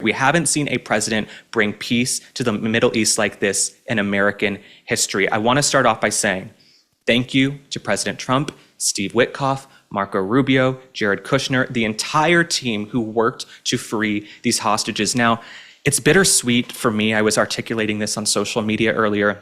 We haven't seen a president bring peace to the Middle East like this in American history. I want to start off by saying thank you to President Trump, Steve Witkoff, Marco Rubio, Jared Kushner, the entire team who worked to free these hostages. Now, it's bittersweet for me. I was articulating this on social media earlier.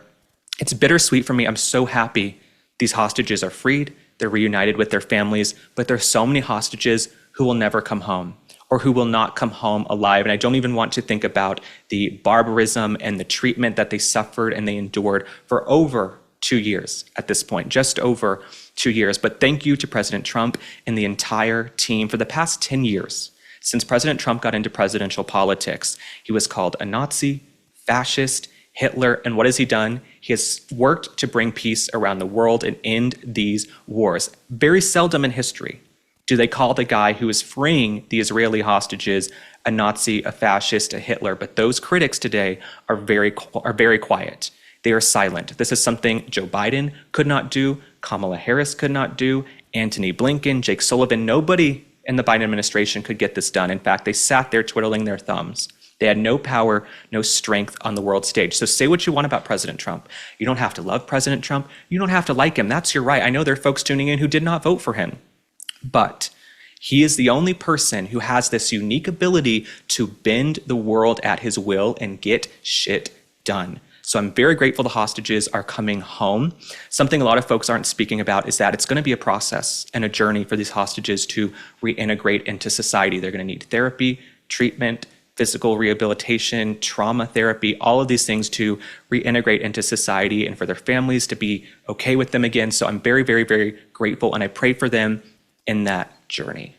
It's bittersweet for me. I'm so happy these hostages are freed. They're reunited with their families, but there's so many hostages who will never come home or who will not come home alive. And I don't even want to think about the barbarism and the treatment that they suffered and they endured for over 2 years at this point, just over 2 years. But thank you to President Trump and the entire team for the past 10 years. Since President Trump got into presidential politics, he was called a Nazi, fascist, Hitler, and what has he done? He has worked to bring peace around the world and end these wars. Very seldom in history do they call the guy who is freeing the Israeli hostages a Nazi, a fascist, a Hitler. But those critics today are very quiet. They are silent. This is something Joe Biden could not do, Kamala Harris could not do, Antony Blinken, Jake Sullivan. Nobody in the Biden administration could get this done. In fact, they sat there twiddling their thumbs. They had no power, no strength on the world stage. So say what you want about President Trump. You don't have to love President Trump. You don't have to like him. That's your right. I know there are folks tuning in who did not vote for him. But he is the only person who has this unique ability to bend the world at his will and get shit done. So I'm very grateful the hostages are coming home. Something a lot of folks aren't speaking about is that it's going to be a process and a journey for these hostages to reintegrate into society. They're going to need therapy, treatment, physical rehabilitation, trauma therapy, all of these things to reintegrate into society and for their families to be okay with them again. So I'm very, very, very grateful, and I pray for them in that journey.